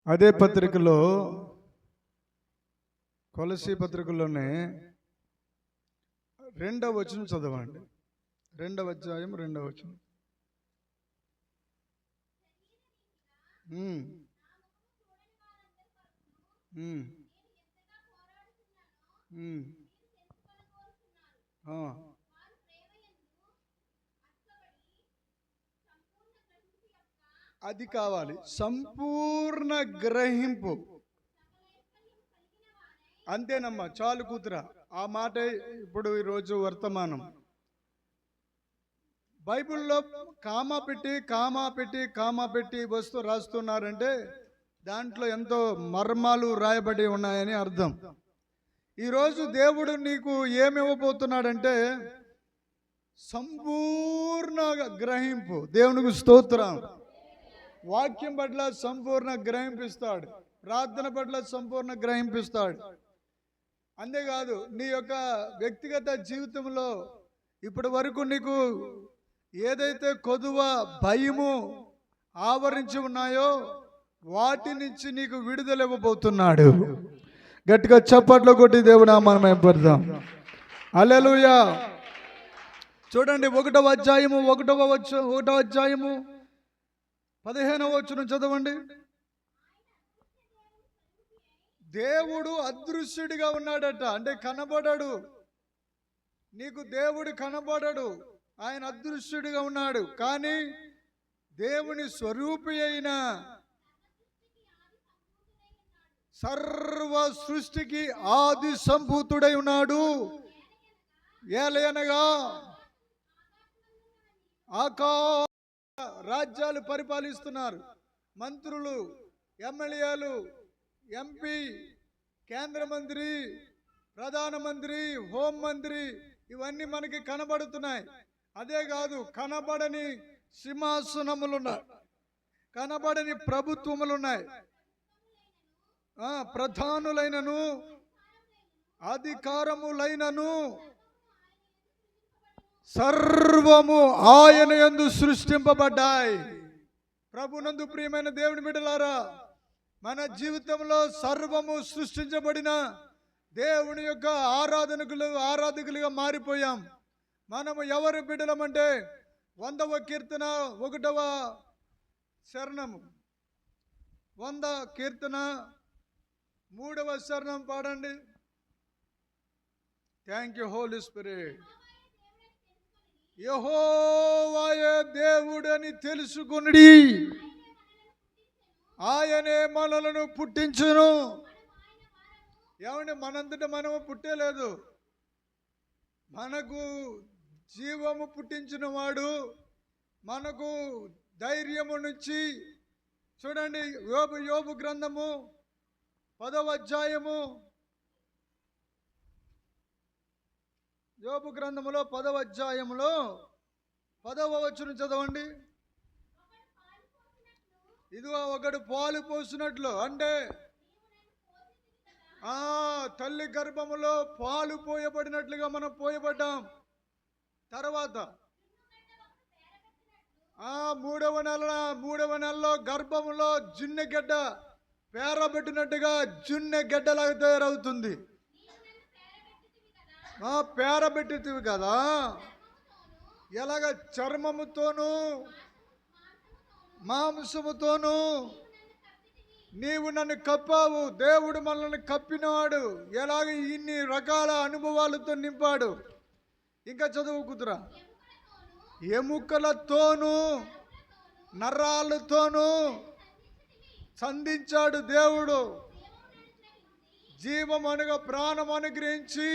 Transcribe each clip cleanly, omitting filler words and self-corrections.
అదే పత్రికలో కొలసీ పత్రికలోనే 2వ వచనం చదవండి. 2వ అధ్యాయం 2వ వచనం. అది కావాలి, సంపూర్ణ గ్రహింపు. అంతేనమ్మా, చాలు కూతురా. ఆ మాట ఇప్పుడు ఈరోజు వర్తమానం. బైబిల్లో కామా పెట్టి వస్తూ రాస్తున్నారంటే దాంట్లో ఎంతో మర్మాలు రాయబడి ఉన్నాయని అర్థం. ఈరోజు దేవుడు నీకు ఏమి ఇవ్వబోతున్నాడంటే సంపూర్ణ గ్రహింపు. దేవునికి స్తోత్రం. వాక్యం పట్ల సంపూర్ణ గ్రహింపిస్తాడు, ప్రార్థన పట్ల సంపూర్ణ గ్రహింపిస్తాడు. అంతేకాదు, నీ యొక్క వ్యక్తిగత జీవితంలో ఇప్పటి వరకు నీకు ఏదైతే కొదువ, భయము ఆవరించి ఉన్నాయో వాటి నుంచి నీకు విడుదల ఇవ్వబోతున్నాడు. గట్టిగా చప్పట్లు కొట్టి దేవుడు నామమున మహిమపడదాం. హల్లెలూయా. చూడండి, 1వ అధ్యాయము 15వ వచనం చదవండి. దేవుడు అదృశ్యుడిగా ఉన్నాడట. అంటే కనబడడు, నీకు దేవుడు కనబడడు, ఆయన అదృశ్యుడిగా ఉన్నాడు. కానీ దేవుని స్వరూపి అయిన సర్వ సృష్టికి ఆది సంభూతుడై ఉన్నాడు. ఏలయనగా ఆకాశ రాజ్యాలు పరిపాలిస్తున్నారు. మంత్రులు, ఎమ్మెల్యేలు, ఎంపీ, కేంద్ర మంత్రి, ప్రధానమంత్రి, హోంమంత్రి, ఇవన్నీ మనకి కనబడుతున్నాయి. అదే కాదు, కనబడని సింహాసనములున్నాయి, కనబడని ప్రభుత్వములున్నాయి. ప్రధానులైనను అధికారములైనను సర్వము ఆయన యందు సృష్టింపబడ్డాయి. ప్రభునందు ప్రియమైన దేవుని బిడ్డలారా, మన జీవితంలో సర్వము సృష్టించబడిన దేవుని యొక్క ఆరాధకులుగా మారిపోయాం. మనము ఎవరి బిడ్డలమంటే 100వ కీర్తన 1వ శరణము, 100 కీర్తన 3వ శరణం పాడండి. Thank you holy spirit. యెహోవాయే దేవుడని తెలుసుకొనుడి, ఆయనే మనలను పుట్టించును. ఏమంటే మనంతట మనము పుట్టేలేదు, మనకు జీవము పుట్టించిన వాడు, మనకు ధైర్యము నుంచి. చూడండి, యోబు గ్రంథము 10వ అధ్యాయము, యోబు గ్రంథములో 10వ అధ్యాయములో 10వ వచనం చదవండి. ఇదిగో ఒకడు పాలు పోసినట్లు, అంటే తల్లి గర్భములో పాలు పోయబడినట్లుగా మనం పోయబడ్డాం. తర్వాత 3వ నెలలో గర్భములో జున్నె గడ్డ పేరబెట్టినట్టుగా జున్నె గడ్డలాగా తయారవుతుంది. పేరబెట్టితివి కదా, ఎలాగ చర్మముతోనూ మాంసముతోనూ నీవు నన్ను కప్పావు. దేవుడు మనల్ని కప్పినవాడు. ఎలాగ ఇన్ని రకాల అనుభవాలతో నింపాడు. ఇంకా చదువు కుదురా. ఎముకలతోనూ నరాలతోనూ సంధించాడు దేవుడు. జీవం అనగా ప్రాణం అనుగ్రహించి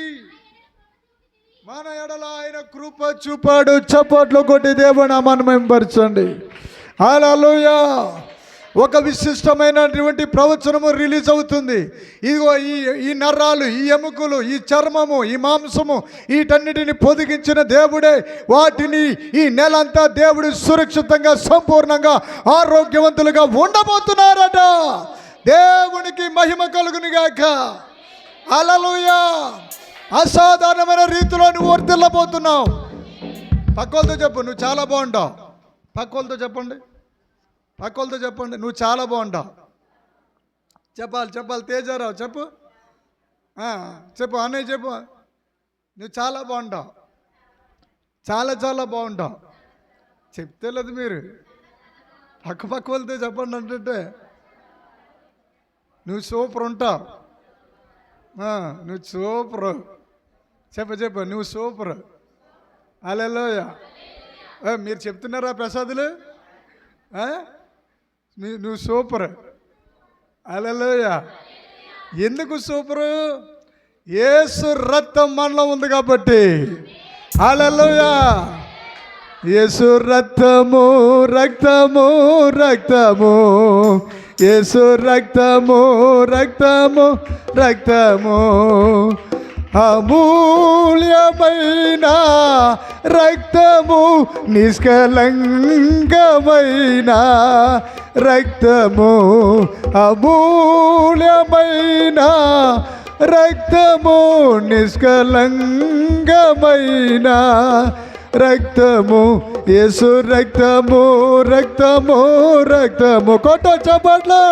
మన ఎడల ఆయన కృప చూపాడు. చప్పట్లు కొట్టి దేవుని నామమున మహిమపరచండి. హల్లెలూయా. ఒక విశిష్టమైనటువంటి ప్రవచనము రిలీజ్ అవుతుంది. ఇదిగో ఈ నరాలు, ఈ ఎముకలు, ఈ చర్మము, ఈ మాంసము, వీటన్నిటిని పొదిగించిన దేవుడే వాటిని ఈ నెలంతా దేవుడు సురక్షితంగా సంపూర్ణంగా ఆరోగ్యవంతులుగా ఉండబోతున్నారట. దేవునికి మహిమ కలుగును గాక. హల్లెలూయా. అసాధారణమైన రీతిలో నువ్వు వర్ధిల్లబోతున్నావు. పక్కోళ్ళతో చెప్పు, నువ్వు చాలా బాగుంటావు. పక్కోళ్ళతో చెప్పండి, నువ్వు చాలా బాగుంటావు. చెప్పాలి తేజారావు చెప్పు. చెప్పు అన్నయ్య చెప్పు. నువ్వు చాలా బాగుంటావు, చాలా బాగుంటావు. చెప్తే లేదు మీరు పక్క వెళ్తే చెప్పండి అంటే నువ్వు సూపర్ ఉంటావు. నువ్వు సూపరు. చెప్పు నువ్వు సూపర్. హల్లెలూయా. మీరు చెప్తున్నారా ప్రసాదులు? నువ్వు సూపర్. హల్లెలూయా. ఎందుకు సూపరు? యేసు రక్తం మనలో ఉంది కాబట్టి. హల్లెలూయా. యేసు రక్తము రక్తము రక్తము, యేసు రక్తము రక్తము రక్తము, అమూల్యమైన రక్తము, నిష్కలంకమైన రక్తము, అమూల్యమైన రక్తము, నిష్కలంకమైన రక్తము, యేసు రక్తము రక్తము రక్తము. కొట్ట చప్పట్లు.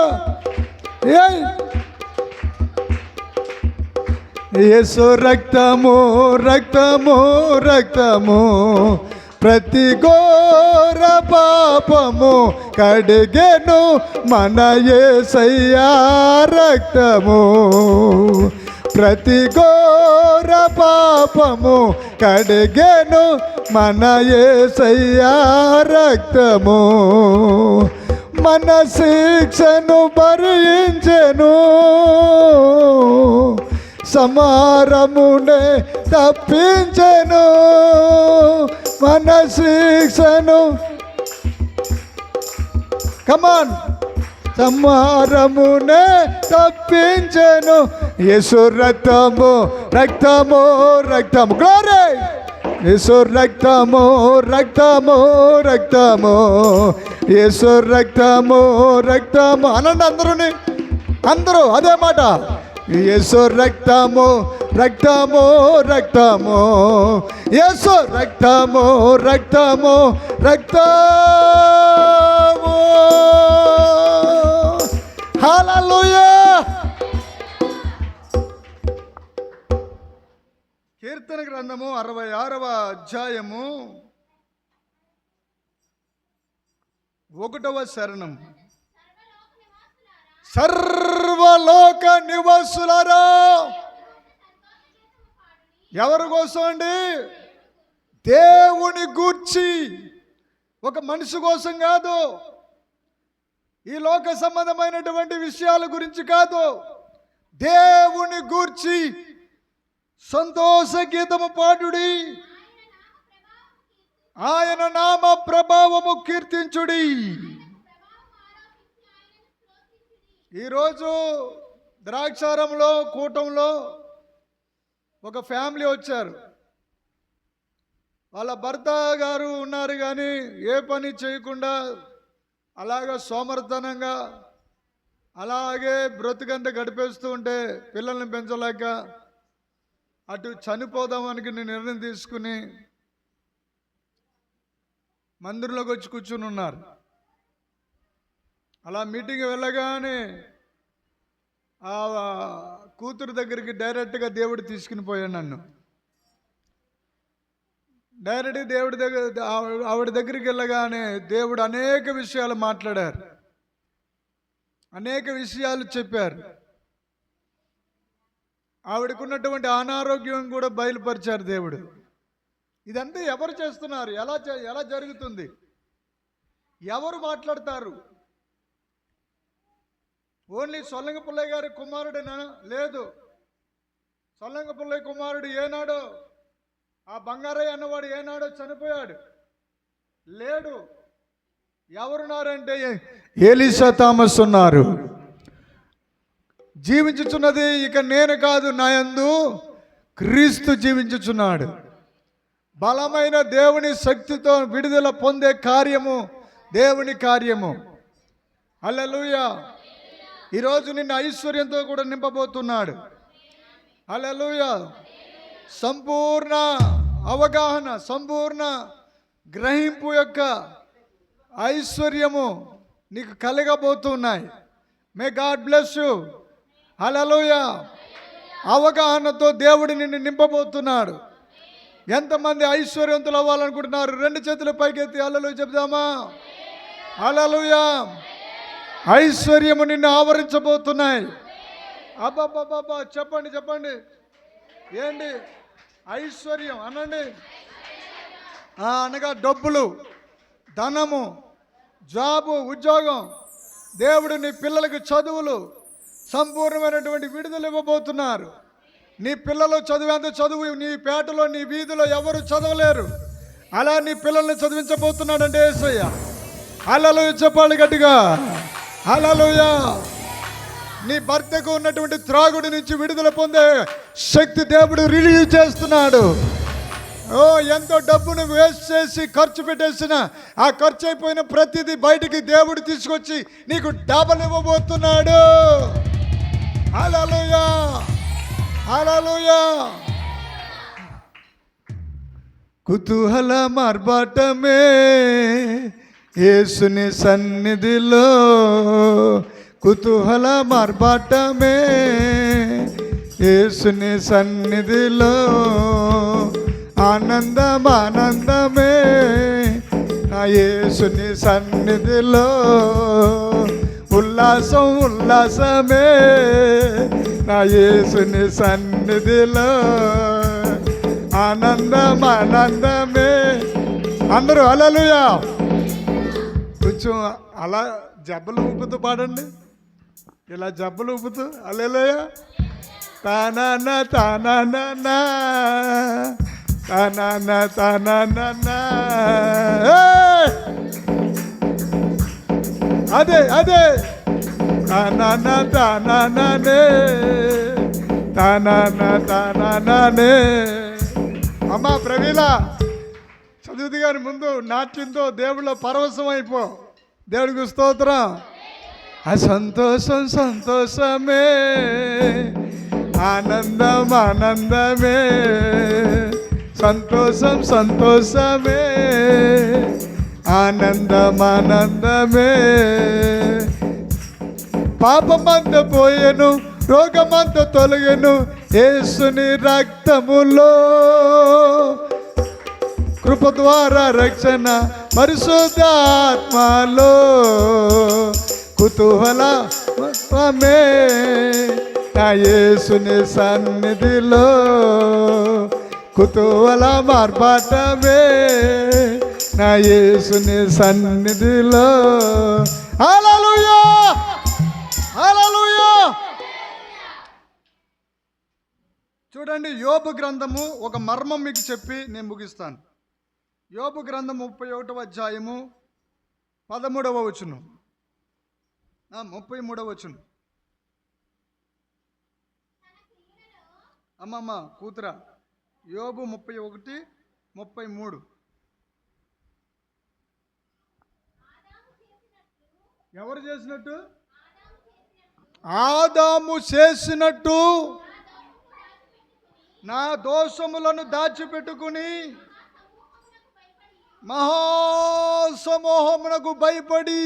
యేసు రక్తము రక్తము రక్తము, ప్రతి ఘోర పాపము కడిగెను మన యేసయ్యా రక్తము, ప్రతి ఘోర పాపము కడిగెను మన యేసయ్యా రక్తము, మన శిక్షను భరించెను, సమారమునే తప్పించెను, మన శిక్షను కమాన్ సమారమునే తప్పించెను. యేసు రక్తము రక్తము రక్తము. గ్లోరీ. యేసు రక్తము రక్తము రక్తము, యేసు రక్తము రక్తము. అనండి అందరూ అదే మాట. యేసు రక్తము రక్తము రక్తము, యేసు రక్తము రక్తము రక్తము. హల్లెలూయా. కీర్తన గ్రంథము 66వ అధ్యాయము 1వ శరణం. సర్వలోక నివాసులారా. ఎవరి కోసం అండి? దేవుని గూర్చి. ఒక మనిషి కోసం కాదు, ఈ లోక సంబంధమైనటువంటి విషయాల గురించి కాదు, దేవుని గూర్చి సంతోష గీతము పాడుడి, ఆయన నామ ప్రభావము కీర్తించుడి. ఈరోజు ద్రాక్షారంలో కూటంలో ఒక ఫ్యామిలీ వచ్చారు. వాళ్ళ భర్త గారు ఉన్నారు కానీ ఏ పని చేయకుండా అలాగా సోమర్తనంగా అలాగే బ్రతుకంతా గడిపేస్తూ ఉంటే పిల్లల్ని పెంచలేక అటు చనిపోదామని నిర్ణయం తీసుకుని మందిరంలోకి వచ్చి కూర్చుని ఉన్నారు. అలా మీటింగ్ వెళ్ళగానే ఆ కూతురు దగ్గరికి డైరెక్ట్గా దేవుడు తీసుకుని పోయాడు నన్ను. డైరెక్ట్గా దేవుడి దగ్గర ఆవిడ దగ్గరికి వెళ్ళగానే దేవుడు అనేక విషయాలు మాట్లాడారు, అనేక విషయాలు చెప్పారు. ఆవిడకున్నటువంటి అనారోగ్యం కూడా బయలుపరిచారు దేవుడు. ఇదంతా ఎవరు చేస్తున్నారు? ఎలా జరుగుతుంది? ఎవరు మాట్లాడతారు? ఓన్లీ సొల్లంగ పుల్లయ్య గారి కుమారుడేనా? లేదు. సొల్లంగ పుల్లయ్య కుమారుడు ఏనాడో, ఆ బంగారయ్య అన్నవాడు ఏనాడో చనిపోయాడు, లేడు. ఎవరున్నారంటే ఎలీషా థామస్ ఉన్నారు. జీవించుచున్నది ఇక నేను కాదు, నా యందు క్రీస్తు జీవించుచున్నాడు. బలమైన దేవుని శక్తితో విడుదల పొందే కార్యము దేవుని కార్యము. హల్లెలూయా. ఈరోజు నిన్ను ఐశ్వర్యంతో కూడా నింపబోతున్నాడు. హల్లెలూయా. సంపూర్ణ అవగాహన, సంపూర్ణ గ్రహింపు యొక్క ఐశ్వర్యము నీకు కలగబోతున్నాయి. May God bless you. Hallelujah. అవగాహనతో దేవుడు నిన్ను నింపబోతున్నాడు. ఎంతమంది ఐశ్వర్యవంతులు అవ్వాలనుకుంటున్నారు? రెండు చేతులు పైకెత్తి హల్లెలూయా చెప్దామా? హల్లెలూయా. ఐశ్వర్యము నిన్ను ఆవరించబోతున్నాయి. అబ్బాబ్బాబ్బా, చెప్పండి చెప్పండి. ఏంటి ఐశ్వర్యం అనండి? అనగా డబ్బులు, ధనము, జాబు, ఉద్యోగం. దేవుడు నీ పిల్లలకు చదువులు, సంపూర్ణమైనటువంటి విడుదల ఇవ్వబోతున్నారు. నీ పిల్లలు చదివేంత చదువు నీ పేటలో, నీ వీధిలో ఎవరు చదవలేరు. అలా నీ పిల్లల్ని చదివించబోతున్నాడంటే యేసయ్య. హల్లెలూయా చెప్పాలి గట్టిగా. హల్లెలూయా. నీ భర్తకు ఉన్నటువంటి త్రాగుడి నుంచి విడుదల పొందే శక్తి దేవుడు రిలీజ్ చేస్తున్నాడు. ఎంతో డబ్బును వేస్ట్ చేసి ఖర్చు పెట్టేసిన ఆ ఖర్చు అయిపోయిన ప్రతిదీ బయటికి దేవుడు తీసుకొచ్చి నీకు డబల్ ఇవ్వబోతున్నాడు. హల్లెలూయా. హల్లెలూయా. కుతూహల మార్బాటమే యేసుని సన్నిధిలో, కుతూహల మార్బాటమే యేసుని సన్నిధిలో, ఆనందం ఆనందమే నా యేసుని సన్నిధిలో, ఉల్లాసం ఉల్లాసమే నా యేసుని సన్నిధిలో, ఆనందం ఆనందమే. అందరూ హల్లెలూయా. కొంచెం అలా జబ్బలు ఊపుతూ పాడండి. ఇలా జబ్బలు ఊపుతూ హల్లెలూయా. తానా తానా తానా తానా. అదే అదే తానా తానానే తానా తానానే. అమ్మా ప్రవీల చదువుది గారి ముందు నాట్యంతో దేవుళ్ళ పరవశం అయిపో. దేవుడికి స్తోత్రం. ఆ సంతోషం సంతోషమే, ఆనందం ఆనందమే, సంతోషం సంతోషమే, ఆనందం ఆనందమే. పాపమంత పోయెను, రోగమంత తొలగెను యేసుని రక్తములో, కృప ద్వారా రక్షణ పరిశుద్ధాత్మలో, కుతూహలమే నా యేసుని సన్నిధిలో, కుతూహల మార్బాటమే నా యేసుని సన్నిధిలో. హల్లెలూయా. హల్లెలూయా. చూడండి, యోబు గ్రంథము ఒక మర్మం మీకు చెప్పి నేను ముగిస్తాను. యోబు గ్రంథం 31వ అధ్యాయము 13వ వచనం, 33వ వచనం. అమ్మమ్మ కూతురా, యోబు 31, 33. ఎవరు చేసినట్టు? ఆదాము చేసినట్టు నా దోషములను దాచిపెట్టుకుని మహాసమూహమునకు భయపడి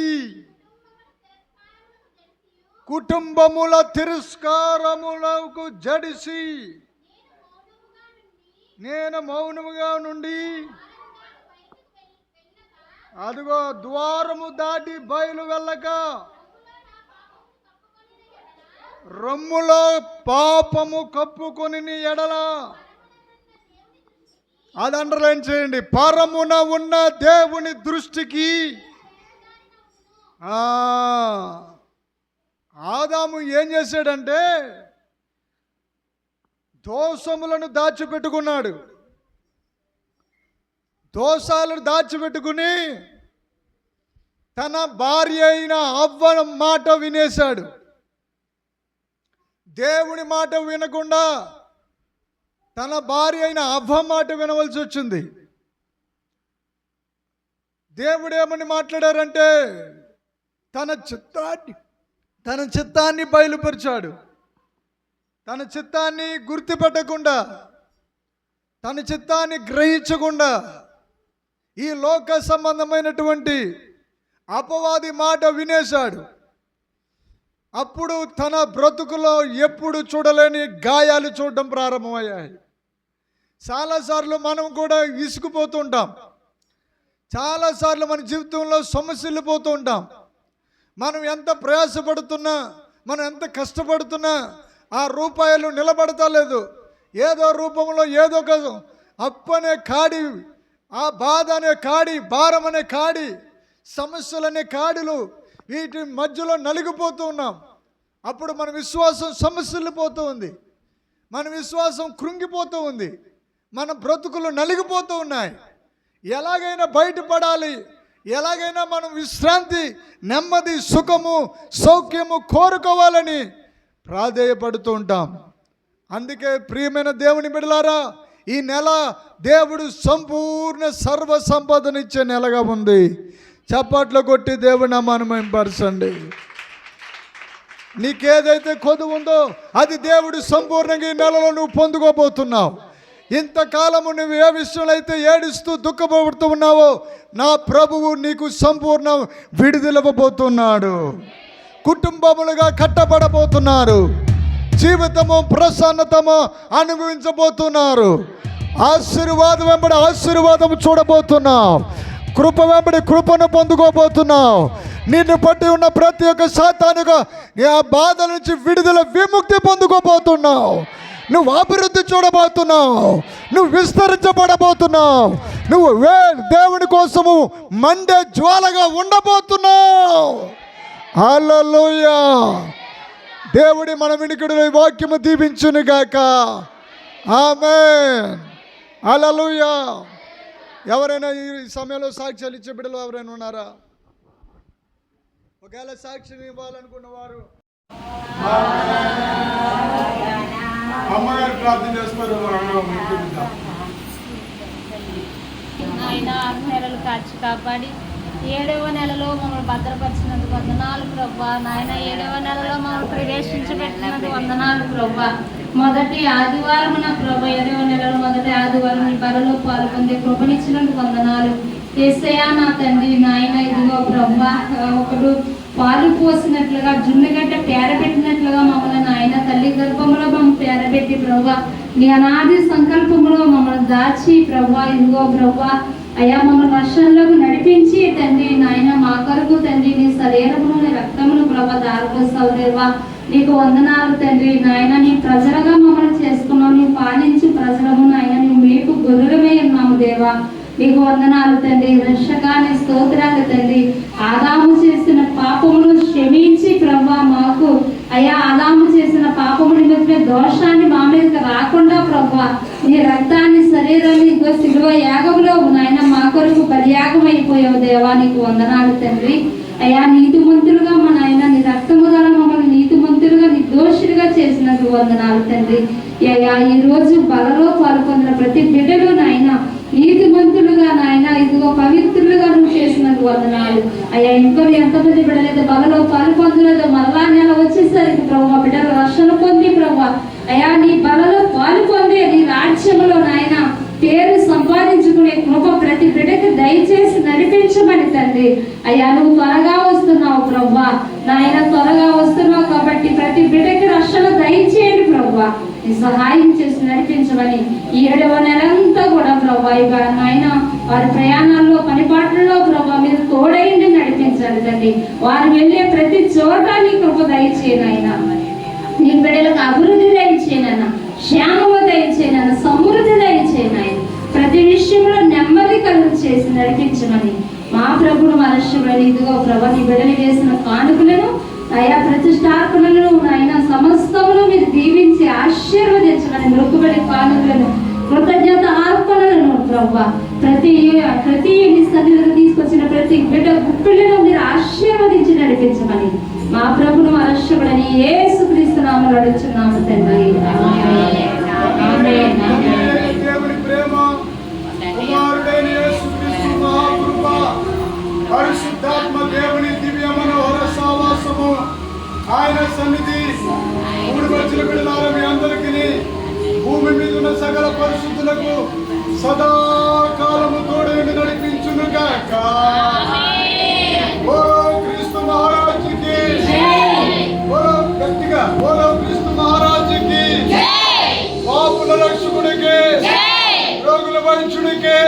కుటుంబముల తిరస్కారములకు జడిసి నేను మౌనముగా నుండి అదిగో ద్వారము దాటి బయలు వెళ్ళక రొమ్ములో పాపము కప్పుకొని నీ ఎడల. అది అండర్లైన్ చేయండి. పరమున ఉన్న దేవుని దృష్టికి ఆదాము ఏం చేశాడంటే దోషములను దాచిపెట్టుకున్నాడు. దోషాలను దాచిపెట్టుకుని తన భార్య అయిన హవ్వ మాట వినేశాడు. దేవుని మాట వినకుండా తన భార్య అయిన హవ్వ మాట వినవలసి వచ్చింది. దేవుడు ఏమని మాట్లాడారంటే తన చిత్తాన్ని బయలుపరిచాడు. తన చిత్తాన్ని గుర్తుపెట్టకుండా, తన చిత్తాన్ని గ్రహించకుండా ఈ లోక సంబంధమైనటువంటి అపవాది మాట వినేశాడు. అప్పుడు తన బ్రతుకులో ఎప్పుడు చూడలేని గాయాలు చూడడం ప్రారంభమయ్యాయి. చాలాసార్లు మనం కూడా విసుగుపోతూ ఉంటాం. చాలాసార్లు మన జీవితంలో సమస్యలు పోతూ ఉంటాం. మనం ఎంత ప్రయాసపడుతున్నా, మనం ఎంత కష్టపడుతున్నా ఆ రూపాయలు నిలబడతా లేదు. ఏదో రూపంలో ఏదో ఒక అప్పు అనే కాడి, ఆ బాధ అనే కాడి, భారం అనే కాడి, సమస్యలనే కాడిలు, వీటి మధ్యలో నలిగిపోతూ ఉన్నాం. అప్పుడు మన విశ్వాసం సమస్యలు పోతూ ఉంది, మన విశ్వాసం కృంగిపోతూ ఉంది, మన బ్రతుకులు నలిగిపోతూ ఉన్నాయి. ఎలాగైనా బయటపడాలి, ఎలాగైనా మనం విశ్రాంతి, నెమ్మది, సుఖము, సౌఖ్యము కోరుకోవాలని ప్రాధేయపడుతూ ఉంటాం. అందుకే ప్రియమైన దేవుని బిడ్డలారా, ఈ నెల దేవుడు సంపూర్ణ సర్వ సంపదనిచ్చే నెలగా ఉంది. చప్పట్లు కొట్టి దేవుని నామాన్ని మహిమపరచండి. నీకేదైతే కొదువు ఉందో అది దేవుడు సంపూర్ణంగా ఈ నెలలో నువ్వు పొందుకోబోతున్నావు. ఇంతకాలము నువ్వు ఏ విషయంలో అయితే ఏడుస్తూ దుఃఖపడుతూ ఉన్నావో నా ప్రభువు నీకు సంపూర్ణ విడుదలవ్వబోతున్నాడు. కుటుంబములుగా కట్టబడబోతున్నారు. జీవితము ప్రసన్నతము అనుభవించబోతున్నారు. ఆశీర్వాదం వెంబడి ఆశీర్వాదం చూడబోతున్నావు. కృప వెంబడి కృపను పొందుకోబోతున్నావు. నిన్ను పట్టి ఉన్న ప్రతి ఒక్క సాతానుగా ఆ బాధ నుంచి విడుదల, విముక్తి పొందుకోబోతున్నావు. నువ్వు అభివృద్ధి చూడబోతున్నావు. నువ్వు విస్తరించబడబోతున్నావు. నువ్వు దేవుని కోసము మండే జ్వాలగా ఉండబోతున్నావు. హల్లెలూయా. దేవుడి మన వినికిడిలో ఈ వాక్యము దీవించును గాక. ఆమేన్. హల్లెలూయా. ఎవరైనా ఈ సమయంలో సాక్ష్యాలు ఇచ్చే బిడ్డలు ఎవరైనా ఉన్నారా? ఒకవేళ సాక్ష్యం ఇవ్వాలనుకున్న వారు అమ్మగారు ప్రార్థన చేస్తారు. ఆయన 6 నెలలు కాచి కాపాడి 7వ నెలలో మమ్మల్ని భద్రపరిచినందుకు వందనాలు ప్రభువా. నాయన 7వ నెలలో మమ్మల్ని ప్రవేశించబెట్టినందుకు వందనాలు ప్రభువా. మొదటి ఆదివారం నా ప్రభు 7వ నెలలో మొదటి ఆదివారం ఈ బలలో పాల్గొంది కృపనిచ్చినందుకు వందనాలు. యేసయ్యా నా తండ్రి, నాయన ఇదిగో ప్రభువా, ఒకడు పాలు పోసినట్లుగా జున్నుగడ్డ పేరబెట్టినట్లుగా మమ్మల్ని నాయన తల్లి గర్భంలో మమ్మల్ని పేరబెట్టి ప్రభువా నీ అనాది సంకల్పంలో మమ్మల్ని దాచి ప్రభువా ఇదిగో ప్రభువా అయ్యా మమ్మల్ని వర్షంలోకి నడిపించి తండ్రి నాయన మా కొరకు తండ్రి నీ శరీరమును నీ రక్తమును ప్రభా దారిపోస్తావు దేవా. నీకు వందనాలు తండ్రి నాయన. నీ ప్రజలుగా మమ్మల్ని చేసుకున్నావు. నీ పాలించి ప్రజలము నాయన నీ మీకు గొర్రెలమే ఉన్నాము దేవా. నీకు వందనాలు తండ్రి. రక్షకాన్ని స్తోత్రాలు తండ్రి. ఆదాము చేసిన పాపమును క్షమించి ప్రభా మాకు అయ్యా ఆదాము చేసిన పాపము నిమిత్తమే దోషాన్ని మా మీదకి రాకుండా ప్రభా నీ రక్తాన్ని శరీరాన్ని సిలువ యాగంలో నాయన మా కొరకు బలియాగం అయిపోయావు దేవా. నీకు వందనాలు తండ్రి. అయ్యా నీతిమంతులుగా మా నాయన నీ రక్తము ద్వారా మమ్మల్ని నీతిమంతులుగా నిర్దోషులుగా చేసినందుకు వందనాలు తండ్రి. అయ్యా ఈ రోజు బలలో పాల్గొన్న ప్రతి బిడ్డలు నాయన నీతిమంతులుగా నాయన ఇదిగో పవిత్రులుగా నువ్వు చేసినందుకు వందనాలు. అయ్యా ఇంకో ఎంతమంది బిడ్డలైతే బలలో పాల్పొందలేదో మరలా నెల వచ్చేసరికి ప్రభు బిడ్డలు రక్షణ పొంది ప్రభు అయ్యా నీ బలలో పాల్పొందే నీ రాజ్యంలో నాయన పేరు సంపాదించుకునే కృప ప్రతి బిడ్డకి దయచేసి నడిపించమని తండ్రి. అయ్యా నువ్వు త్వరగా వస్తున్నావు ప్రభా నాయన, త్వరగా వస్తున్నావు కాబట్టి ప్రతి బిడ్డకి రక్షణ దయచేయండి ప్రభా. నీ సహాయం చేసి నడిపించమని ఈ 7వ నెలంతా కూడా ప్రభా ఇక నాయన వారి ప్రయాణాల్లో పనిపాట్లలో ప్రభా మీరు తోడైండి నడిపించాలి తండ్రి. వారు వెళ్ళే ప్రతి చోట నీ కృప దయచేయనైనా. నీ బిడ్డలకు అభివృద్ధి దయచేయనన్నా, క్షేమము దయచేయనన్నా, సమృద్ధి దయచేయనాయన. ప్రతి విషయంలో నెమ్మది కలుగు చేసి నడిపించమని మా ప్రభుడు మనుష్యులని ఇదిగో ప్రభా నీ బిడ్డలు వేసిన కానుకలను అయా ప్రతిష్టార్పణలను నాయన సమస్తమును మీరు దీవించి ఆశీర్వదించమని మొక్కుబడి కానుకలను కృతజ్ఞత అర్పణలను ప్రభా ప్రతి నీ సన్నిధిలో తీసుకొచ్చిన ప్రతి బిడ్డ గుప్పిళ్ళను మీరు ఆశీర్వదించి నడిపించమని మా ప్రభుడు మనుష్యుడని యేసుక్రీస్తు నామములో అడుగుచున్నాము తండ్రి. పరిశుద్ధాత్మ దేవుని దివ్య మనోహర సావాసము ఆయన సన్నిధి మూడు వచ్చిన బిడ్డలారా మీ అందరికీ భూమి మీద ఉన్న సకల పరిశుద్ధులకు సదాకాలము తోడైండి నడిపించును గాక. ఓ క్రీస్తు మహారాజుకి బోలో క్రీస్తు మహారాజుకి, పాపుల రక్షకుడికి, రోగుల వైద్యుడికి.